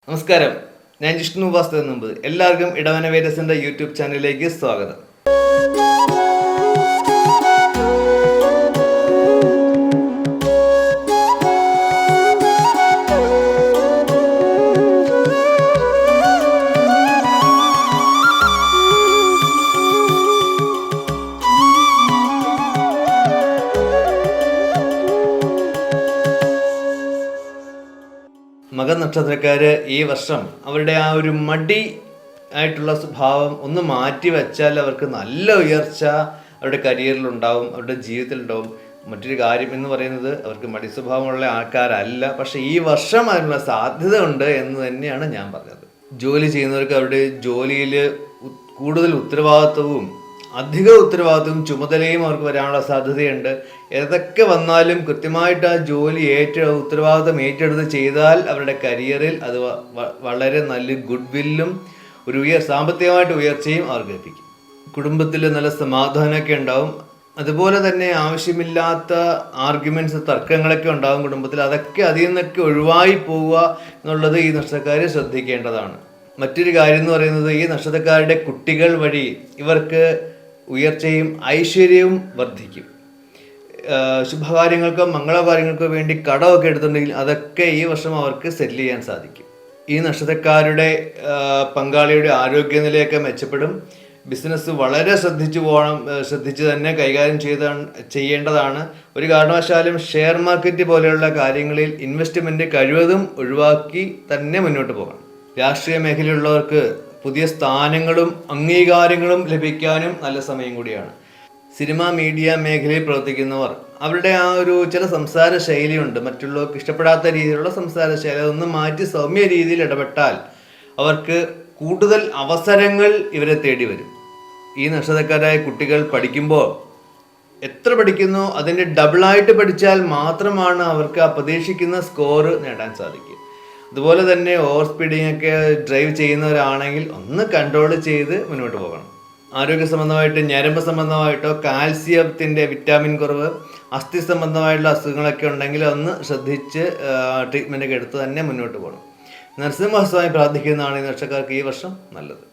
നമസ്കാരം, ഞാൻ ജിഷ്ണു വാസ്തവ. എല്ലാവർക്കും ഇടവന വേദസിന്റെ യൂട്യൂബ് ചാനലിലേക്ക് സ്വാഗതം. മകനക്ഷത്രക്കാര് ഈ വർഷം അവരുടെ ആ ഒരു മടി ആയിട്ടുള്ള സ്വഭാവം ഒന്ന് മാറ്റി വെച്ചാൽ അവർക്ക് നല്ല ഉയർച്ച അവരുടെ കരിയറിലുണ്ടാവും, അവരുടെ ജീവിതത്തിലുണ്ടാവും. മറ്റൊരു കാര്യം എന്ന് പറയുന്നത് അവർക്ക് മടി സ്വഭാവമുള്ള ആൾക്കാരല്ല, പക്ഷെ ഈ വർഷം അതിനുള്ള സാധ്യത ഉണ്ട് എന്ന് തന്നെയാണ് ഞാൻ പറഞ്ഞത്. ജോലി ചെയ്യുന്നവർക്ക് അവരുടെ ജോലിയിൽ കൂടുതൽ ഉത്തരവാദിത്വവും അധിക ഉത്തരവാദിത്വവും ചുമതലയും അവർക്ക് വരാനുള്ള സാധ്യതയുണ്ട്. ഏതൊക്കെ വന്നാലും കൃത്യമായിട്ട് ആ ജോലി ഉത്തരവാദിത്വം ഏറ്റെടുത്ത് ചെയ്താൽ അവരുടെ കരിയറിൽ അത് വളരെ നല്ല ഗുഡ് വില്ലും ഒരു സാമ്പത്തികമായിട്ട് ഉയർച്ചയും അവർക്ക് എത്തിക്കും. കുടുംബത്തിൽ നല്ല സമാധാനമൊക്കെ ഉണ്ടാവും. അതുപോലെ തന്നെ ആവശ്യമില്ലാത്ത ആർഗ്യുമെന്റ്സ്, തർക്കങ്ങളൊക്കെ ഉണ്ടാകും കുടുംബത്തിൽ. അതൊക്കെ അതിൽ നിന്നൊക്കെ ഒഴിവായി പോവുക എന്നുള്ളത് ഈ നക്ഷത്രക്കാർ ശ്രദ്ധിക്കേണ്ടതാണ്. മറ്റൊരു കാര്യം എന്ന് പറയുന്നത്, ഈ നക്ഷത്രക്കാരുടെ കുട്ടികൾ വഴി ഇവർക്ക് ഉയർച്ചയും ഐശ്വര്യവും വർദ്ധിക്കും. ശുഭകാര്യങ്ങൾക്കോ മംഗളകാര്യങ്ങൾക്കോ വേണ്ടി കടമൊക്കെ എടുത്തിട്ടുണ്ടെങ്കിൽ അതൊക്കെ ഈ വർഷം അവർക്ക് സെറ്റിൽ ചെയ്യാൻ സാധിക്കും. ഈ നക്ഷത്രക്കാരുടെ പങ്കാളിയുടെ ആരോഗ്യനിലയൊക്കെ മെച്ചപ്പെടും. ബിസിനസ് വളരെ ശ്രദ്ധിച്ച് തന്നെ കൈകാര്യം ചെയ്യേണ്ടതാണ്. ഒരു കാരണവശാലും ഷെയർ മാർക്കറ്റ് പോലെയുള്ള കാര്യങ്ങളിൽ ഇൻവെസ്റ്റ്മെന്റ് കഴിവതും ഒഴിവാക്കി തന്നെ മുന്നോട്ട് പോകണം. രാഷ്ട്രീയ മേഖലയിലുള്ളവർക്ക് പുതിയ സ്ഥാനങ്ങളും അംഗീകാരങ്ങളും ലഭിക്കാനും നല്ല സമയം കൂടിയാണ്. സിനിമ, മീഡിയ മേഖലയിൽ പ്രവർത്തിക്കുന്നവർ അവരുടെ ആ ഒരു ചില സംസാര ശൈലിയുണ്ട്, മറ്റുള്ളവർക്ക് ഇഷ്ടപ്പെടാത്ത രീതിയിലുള്ള സംസാര ശൈലി. അതൊന്ന് മാറ്റി സൗമ്യ രീതിയിൽ ഇടപെട്ടാൽ അവർക്ക് കൂടുതൽ അവസരങ്ങൾ ഇവരെ തേടി വരും. ഈ നക്ഷത്രക്കാരായ കുട്ടികൾ പഠിക്കുമ്പോൾ എത്ര പഠിക്കുന്നോ അതിൻ്റെ ഡബിളായിട്ട് പഠിച്ചാൽ മാത്രമാണ് അവർക്ക് ആ പ്രതീക്ഷിക്കുന്ന സ്കോർ നേടാൻ സാധിക്കും. അതുപോലെ തന്നെ ഓവർ സ്പീഡിംഗ് ഒക്കെ ഡ്രൈവ് ചെയ്യുന്നവരാണെങ്കിൽ ഒന്ന് കൺട്രോൾ ചെയ്ത് മുന്നോട്ട് പോകണം. ആരോഗ്യ സംബന്ധമായിട്ട് ഞരമ്പ് സംബന്ധമായിട്ടോ കാൽസ്യത്തിൻ്റെ വിറ്റാമിൻ കുറവ്, അസ്ഥി സംബന്ധമായിട്ടുള്ള അസുഖങ്ങളൊക്കെ ഉണ്ടെങ്കിൽ ഒന്ന് ശ്രദ്ധിച്ച് ട്രീറ്റ്മെൻറ്റൊക്കെ എടുത്ത് തന്നെ മുന്നോട്ട് പോകണം. നരസിംഹസ്വാമി പ്രാർത്ഥിക്കുന്നതാണ് ഈ നക്ഷത്രക്കാർക്ക് ഈ വർഷം നല്ലത്.